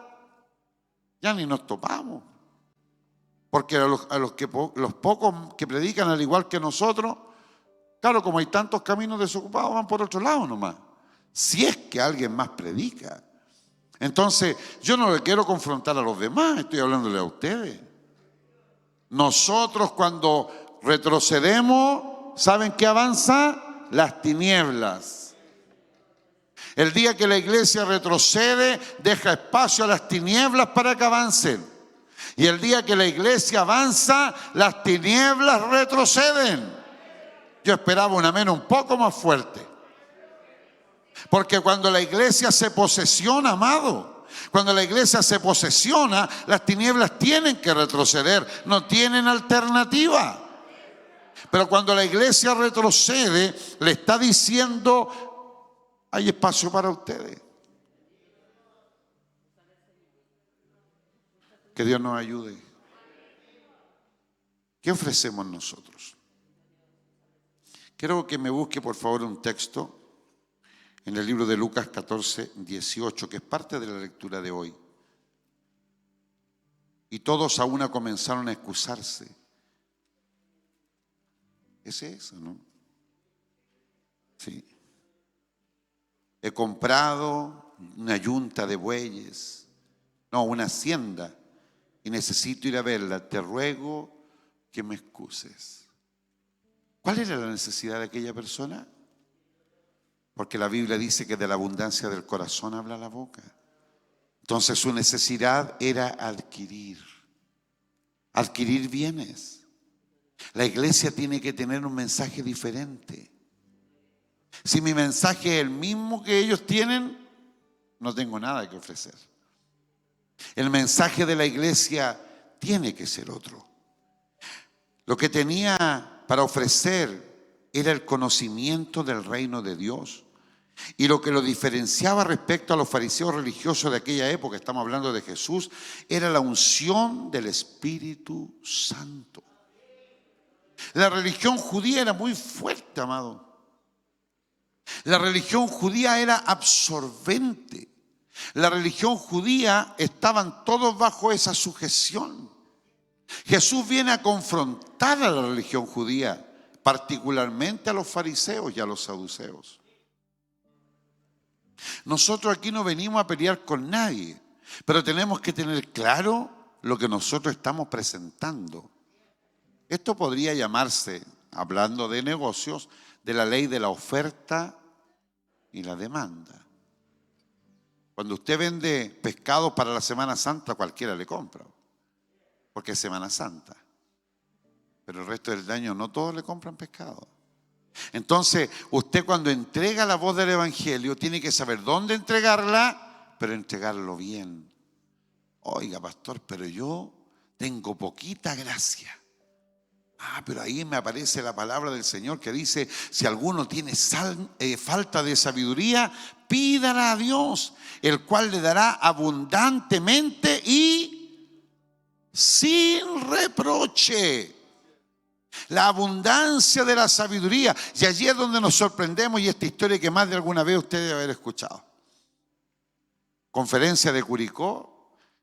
ya ni nos topamos. Porque los pocos que predican al igual que nosotros, claro, como hay tantos caminos desocupados, van por otro lado nomás. Si es que alguien más predica. Entonces, yo no le quiero confrontar a los demás, estoy hablándole a ustedes. Nosotros cuando retrocedemos, ¿saben qué avanza? Las tinieblas. El día que la iglesia retrocede, deja espacio a las tinieblas para que avancen. Y el día que la iglesia avanza, las tinieblas retroceden. Yo esperaba un amén un poco más fuerte. Porque cuando la iglesia se posesiona, amado, cuando la iglesia se posesiona, las tinieblas tienen que retroceder, no tienen alternativa. Pero cuando la iglesia retrocede, le está diciendo, hay espacio para ustedes. Que Dios nos ayude. ¿Qué ofrecemos nosotros? Quiero que me busque por favor un texto en el libro de Lucas 14, 18, que es parte de la lectura de hoy. Y todos a una comenzaron a excusarse. ¿Es eso, no? Sí. He comprado una yunta de bueyes, no, una hacienda, y necesito ir a verla. Te ruego que me excuses. ¿Cuál era la necesidad de aquella persona? Porque la Biblia dice que de la abundancia del corazón habla la boca. Entonces su necesidad era adquirir bienes. La iglesia tiene que tener un mensaje diferente. Si mi mensaje es el mismo que ellos tienen, no tengo nada que ofrecer. El mensaje de la iglesia tiene que ser otro. Lo que tenía para ofrecer era el conocimiento del reino de Dios. Y lo que lo diferenciaba respecto a los fariseos religiosos de aquella época, estamos hablando de Jesús, era la unción del Espíritu Santo. La religión judía era muy fuerte, amado. La religión judía era absorbente. La religión judía estaban todos bajo esa sujeción. Jesús viene a confrontar a la religión judía, particularmente a los fariseos y a los saduceos. Nosotros aquí no venimos a pelear con nadie, pero tenemos que tener claro lo que nosotros estamos presentando. Esto podría llamarse, hablando de negocios, de la ley de la oferta y la demanda. Cuando usted vende pescado para la Semana Santa, cualquiera le compra, porque es Semana Santa. Pero el resto del año no todos le compran pescado. Entonces, usted cuando entrega la voz del Evangelio, tiene que saber dónde entregarla, pero entregarlo bien. Oiga, pastor, pero yo tengo poquita gracia. Pero ahí me aparece la palabra del Señor que dice, si alguno tiene falta de sabiduría, pídala a Dios, el cual le dará abundantemente y sin reproche. La abundancia de la sabiduría. Y allí es donde nos sorprendemos, y esta historia que más de alguna vez usted debe haber escuchado. Conferencia de Curicó.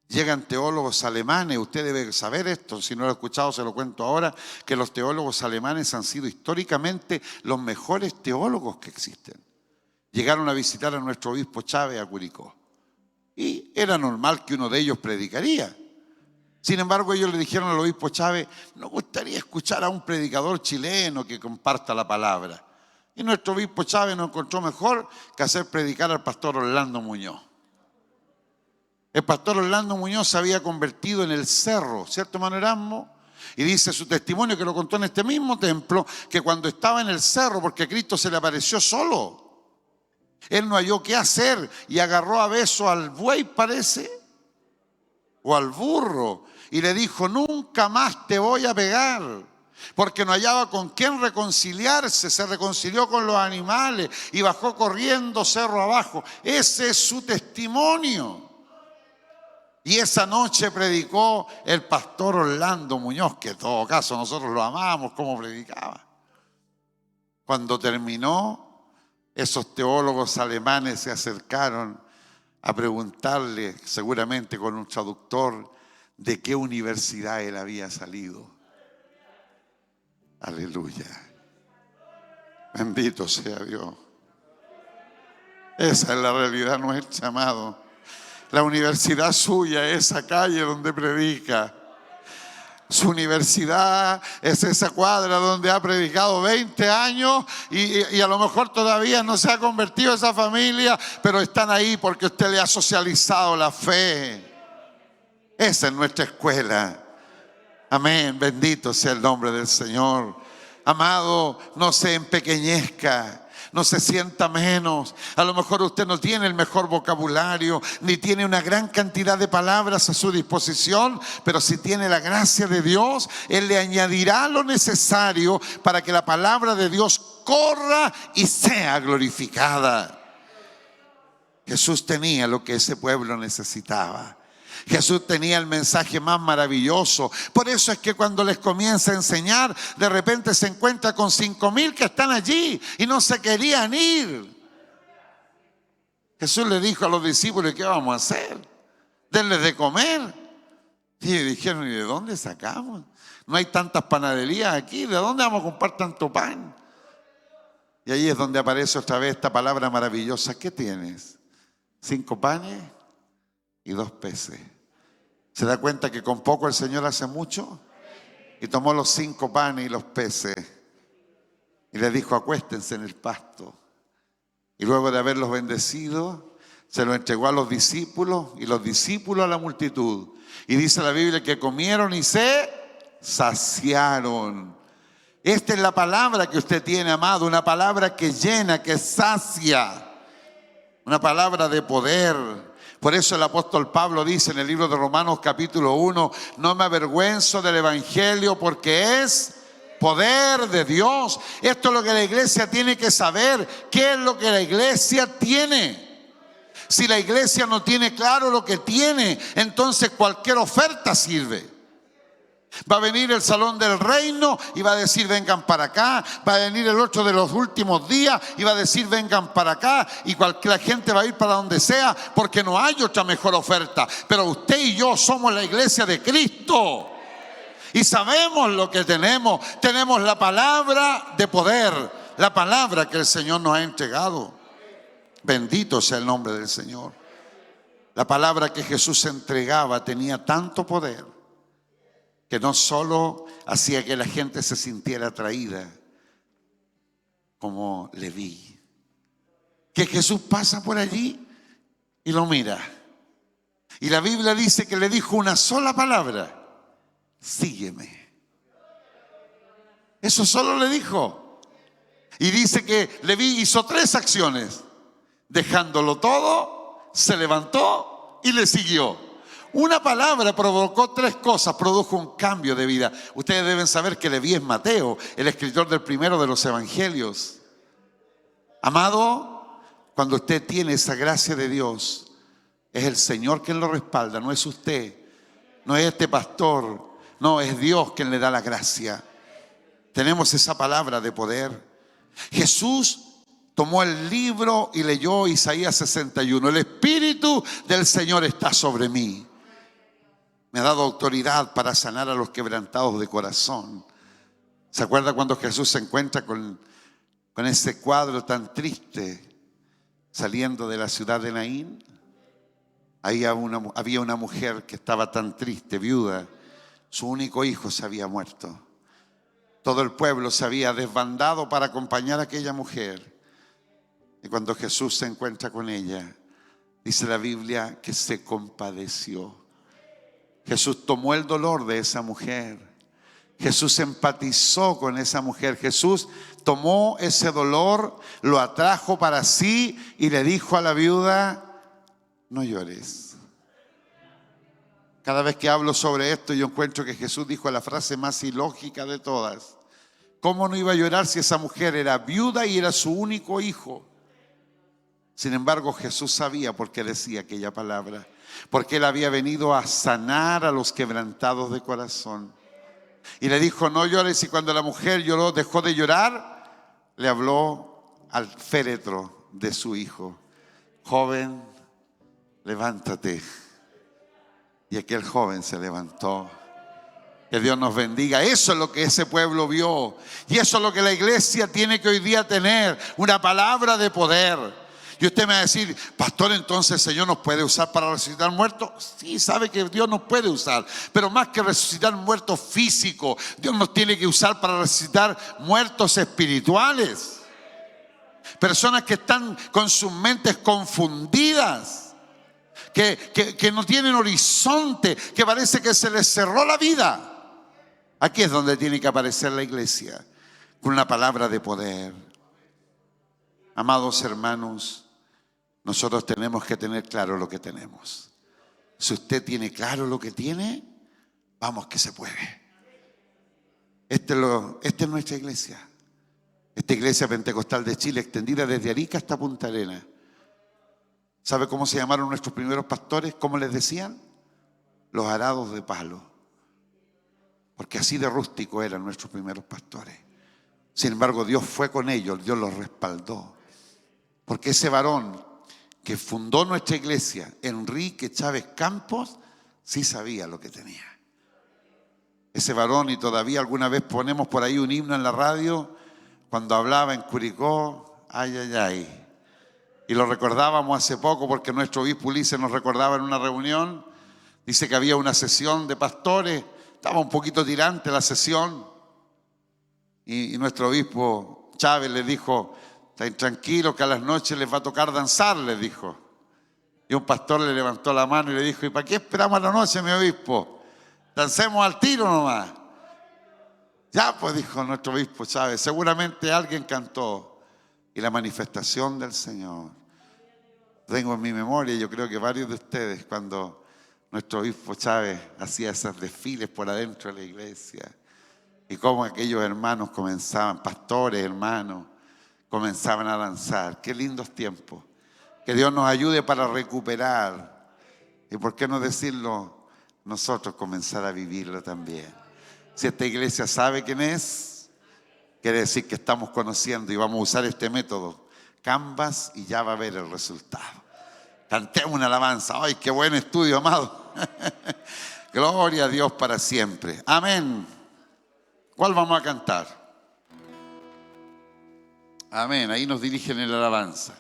Llegan teólogos alemanes, usted debe saber esto, si no lo ha escuchado se lo cuento ahora, que los teólogos alemanes han sido históricamente los mejores teólogos que existen. Llegaron a visitar a nuestro obispo Chávez a Curicó y era normal que uno de ellos predicaría. Sin embargo, ellos le dijeron al obispo Chávez, nos gustaría escuchar a un predicador chileno que comparta la palabra. Y nuestro obispo Chávez no encontró mejor que hacer predicar al pastor Orlando Muñoz. El pastor Orlando Muñoz se había convertido en el cerro, ¿cierto, hermano Erasmo? Y dice su testimonio, que lo contó en este mismo templo, que cuando estaba en el cerro, porque Cristo se le apareció solo, él no halló qué hacer y agarró a beso al buey, parece, o al burro, y le dijo, nunca más te voy a pegar, porque no hallaba con quién reconciliarse. Se reconcilió con los animales y bajó corriendo cerro abajo. Ese es su testimonio. Y esa noche predicó el pastor Orlando Muñoz, que en todo caso nosotros lo amamos como predicaba. Cuando terminó, esos teólogos alemanes se acercaron a preguntarle, seguramente con un traductor, de qué universidad él había salido. Aleluya. Bendito sea Dios. Esa es la realidad nuestra, amado. La universidad suya es esa calle donde predica. Su universidad es esa cuadra donde ha predicado 20 años y a lo mejor todavía no se ha convertido esa familia, pero están ahí porque usted le ha socializado la fe. Esa es nuestra escuela. Amén, bendito sea el nombre del Señor. Amado, no se empequeñezca. No se sienta menos. A lo mejor usted no tiene el mejor vocabulario, ni tiene una gran cantidad de palabras a su disposición, pero si tiene la gracia de Dios, Él le añadirá lo necesario para que la palabra de Dios corra y sea glorificada. Jesús tenía lo que ese pueblo necesitaba. Jesús tenía el mensaje más maravilloso. Por eso es que cuando les comienza a enseñar, de repente se encuentra con 5,000 que están allí y no se querían ir. Jesús le dijo a los discípulos: ¿qué vamos a hacer? Denles de comer. Y dijeron: ¿y de dónde sacamos? No hay tantas panaderías aquí, ¿de dónde vamos a comprar tanto pan? Y ahí es donde aparece otra vez esta palabra maravillosa. ¿Qué tienes? 5 panes y 2 peces. ¿Se da cuenta que con poco el Señor hace mucho? Y tomó los 5 panes y los peces y les dijo: acuéstense en el pasto. Y luego de haberlos bendecido, se los entregó a los discípulos y los discípulos a la multitud. Y dice la Biblia que comieron y se saciaron. Esta es la palabra que usted tiene, amado, una palabra que llena, que sacia, una palabra de poder. Por eso el apóstol Pablo dice en el libro de Romanos capítulo 1: no me avergüenzo del evangelio porque es poder de Dios. Esto es lo que la iglesia tiene que saber. ¿Qué es lo que la iglesia tiene? Si la iglesia no tiene claro lo que tiene, entonces cualquier oferta sirve. Va a venir el Salón del Reino y va a decir: vengan para acá. Va a venir el otro de los últimos días y va a decir: vengan para acá. Y la gente va a ir para donde sea porque no hay otra mejor oferta. Pero usted y yo somos la iglesia de Cristo y sabemos lo que tenemos. Tenemos la palabra de poder, la palabra que el Señor nos ha entregado. Bendito sea el nombre del Señor. La palabra que Jesús entregaba tenía tanto poder que no solo hacía que la gente se sintiera atraída, como Leví, que Jesús pasa por allí y lo mira. Y la Biblia dice que le dijo una sola palabra: sígueme. Eso solo le dijo. Y dice que Leví hizo 3 acciones. Dejándolo todo, se levantó y le siguió. Una palabra provocó 3 cosas, produjo un cambio de vida. Ustedes deben saber que Leví es Mateo, el escritor del primero de los evangelios. Amado, cuando usted tiene esa gracia de Dios, es el Señor quien lo respalda, no es usted, no es este pastor, no, es Dios quien le da la gracia. Tenemos esa palabra de poder. Jesús tomó el libro y leyó Isaías 61. El Espíritu del Señor está sobre mí. Me ha dado autoridad para sanar a los quebrantados de corazón. ¿Se acuerda cuando Jesús se encuentra con ese cuadro tan triste saliendo de la ciudad de Naín? Ahí había una mujer que estaba tan triste, viuda. Su único hijo se había muerto. Todo el pueblo se había desbandado para acompañar a aquella mujer. Y cuando Jesús se encuentra con ella, dice la Biblia que se compadeció. Jesús tomó el dolor de esa mujer. Jesús empatizó con esa mujer. Jesús tomó ese dolor, lo atrajo para sí y le dijo a la viuda: no llores. Cada vez que hablo sobre esto, yo encuentro que Jesús dijo la frase más ilógica de todas. ¿Cómo no iba a llorar si esa mujer era viuda y era su único hijo? Sin embargo, Jesús sabía por qué decía aquella palabra. Porque Él había venido a sanar a los quebrantados de corazón. Y le dijo: no llores. Y cuando la mujer lloró, dejó de llorar, le habló al féretro de su hijo: joven, levántate. Y aquel joven se levantó. Que Dios nos bendiga. Eso es lo que ese pueblo vio. Y eso es lo que la iglesia tiene que hoy día tener. Una palabra de poder. Y usted me va a decir: pastor, entonces el Señor nos puede usar para resucitar muertos. Sí, sabe que Dios nos puede usar, pero más que resucitar muertos físicos, Dios nos tiene que usar para resucitar muertos espirituales. Personas que están con sus mentes confundidas, que no tienen horizonte, que parece que se les cerró la vida. Aquí es donde tiene que aparecer la iglesia, con una palabra de poder. Amados hermanos, nosotros tenemos que tener claro lo que tenemos. Si usted tiene claro lo que tiene, vamos que se puede. Esta es nuestra iglesia. Esta iglesia pentecostal de Chile, extendida desde Arica hasta Punta Arenas. ¿Sabe cómo se llamaron nuestros primeros pastores? ¿Cómo les decían? Los arados de palo. Porque así de rústico eran nuestros primeros pastores. Sin embargo, Dios fue con ellos, Dios los respaldó. Porque ese varón que fundó nuestra iglesia, Enrique Chávez Campos, sí sabía lo que tenía. Ese varón, y todavía alguna vez ponemos por ahí un himno en la radio, cuando hablaba en Curicó, ay, ay, ay. Y lo recordábamos hace poco porque nuestro obispo Ulises nos recordaba en una reunión. Dice que había una sesión de pastores, estaba un poquito tirante la sesión. Y nuestro obispo Chávez les dijo, están tranquilos que a las noches les va a tocar danzar, les dijo. Y un pastor le levantó la mano y le dijo, ¿y para qué esperamos a la noche, mi obispo? Dancemos al tiro nomás. Ya, pues, dijo nuestro obispo Chávez, seguramente alguien cantó. Y la manifestación del Señor. Tengo en mi memoria, yo creo que varios de ustedes, cuando nuestro obispo Chávez hacía esos desfiles por adentro de la iglesia. Y cómo aquellos hermanos comenzaban, pastores, hermanos, comenzaban a danzar. Qué lindos tiempos. Que Dios nos ayude para recuperar. Y por qué no decirlo, nosotros comenzar a vivirlo también. Si esta iglesia sabe quién es, quiere decir que estamos conociendo y vamos a usar este método, Canvas, y ya va a ver el resultado. Cantemos una alabanza. ¡Ay, qué buen estudio, amado! Gloria a Dios para siempre. Amén. ¿Cuál vamos a cantar? Amén. Ahí nos dirigen en la alabanza.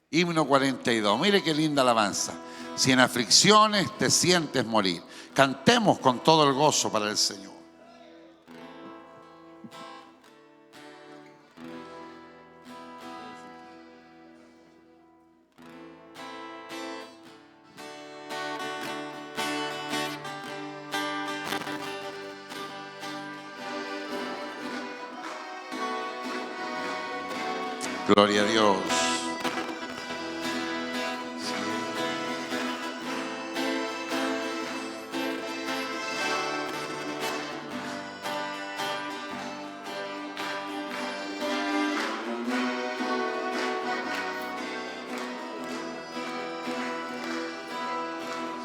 Himno 42. Mire qué linda alabanza. Si en aflicciones te sientes morir, cantemos con todo el gozo para el Señor. Gloria a Dios.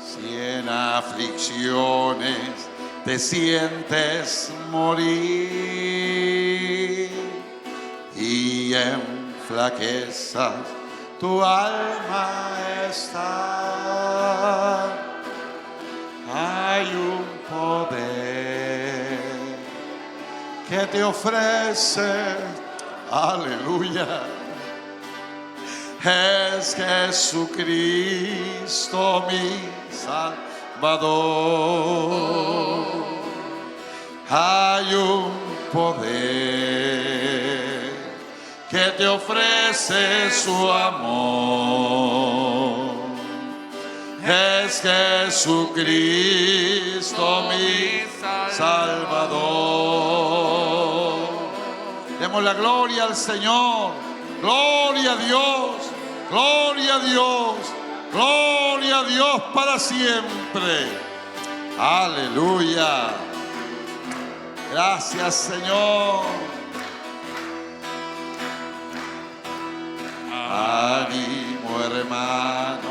Si en aflicciones te sientes morir y en flaquezas tu alma está, hay un poder que te ofrece, aleluya, es Jesucristo mi Salvador. Hay un poder que te ofrece su amor. Es Jesucristo mi Salvador. Demos la gloria al Señor. Gloria a Dios. Gloria a Dios. Gloria a Dios para siempre. Aleluya. Gracias, Señor. Ánimo, hermano,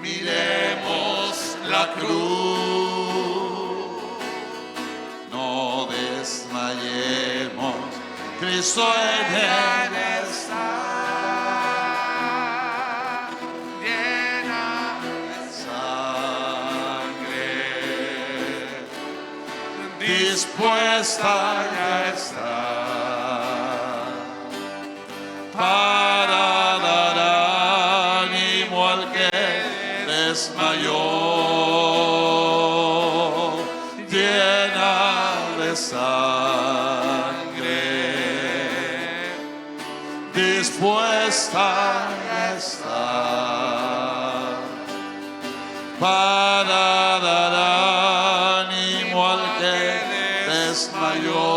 miremos la cruz. No desmayemos, Cristo en él está. Llena de sangre, dispuesta ya está para dar ánimo al que desmayó. Llena de sangre, dispuesta está para dar ánimo al que desmayó.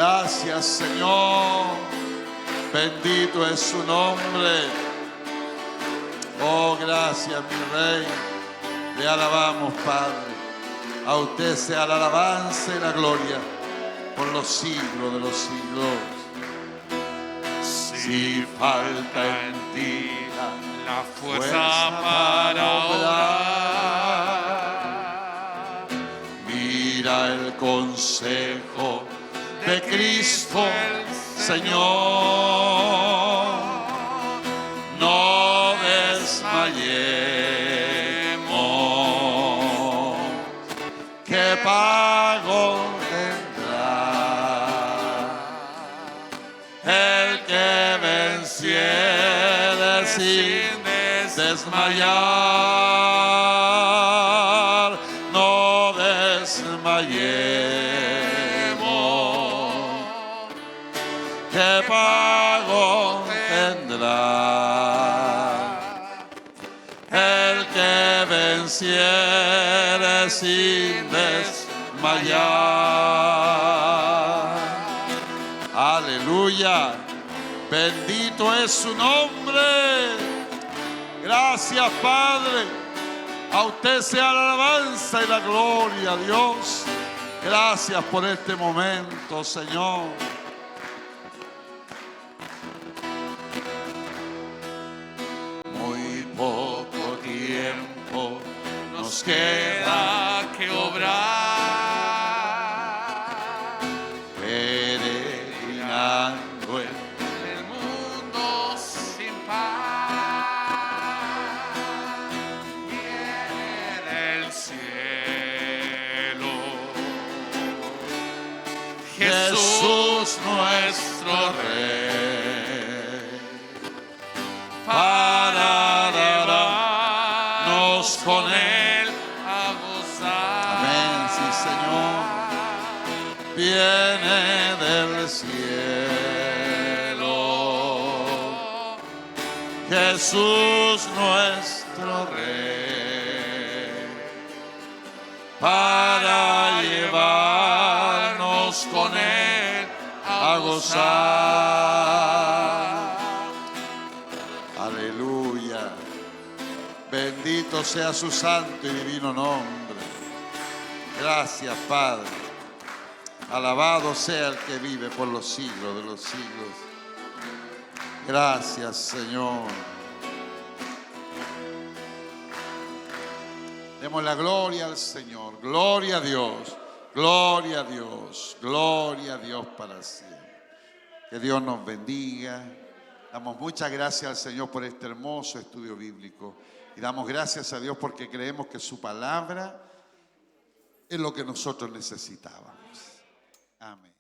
Gracias, Señor. Bendito es su nombre. Oh, gracias, mi Rey. Le alabamos, Padre. A usted sea la alabanza y la gloria por los siglos de los siglos. Si falta en ti la fuerza para obrar, mira el consejo de Cristo el Señor. No desmayemos, que pago tendrá el que venciere sin desmayar. No desmayemos, que pago tendrá el que venciere sin desmayar. Aleluya, bendito es su nombre. Gracias, Padre. A usted sea la alabanza y la gloria, Dios. Gracias por este momento, Señor. Muy poco tiempo nos queda que obrar, peregrinando en el mundo sin paz, viene del cielo Jesús nuestro Rey, para llevarnos con Él a gozar. Amén, sí, Señor. Viene del cielo Jesús nuestro Rey, para llevarnos con Él a gozar. Aleluya. Bendito sea su santo y divino nombre. Gracias, Padre. Alabado sea el que vive por los siglos de los siglos. Gracias, Señor. Demos la gloria al Señor. Gloria a Dios. Gloria a Dios. Gloria a Dios para siempre. Que Dios nos bendiga. Damos muchas gracias al Señor por este hermoso estudio bíblico. Y damos gracias a Dios porque creemos que su palabra es lo que nosotros necesitábamos. Amén.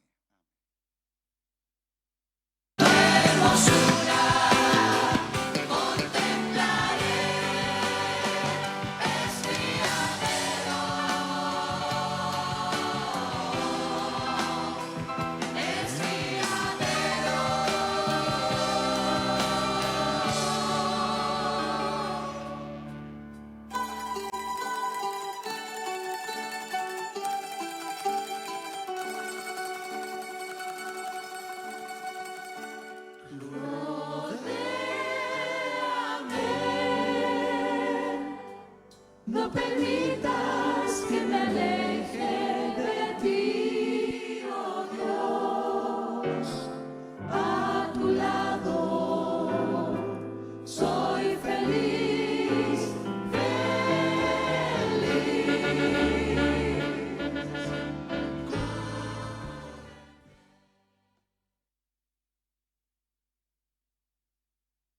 No permite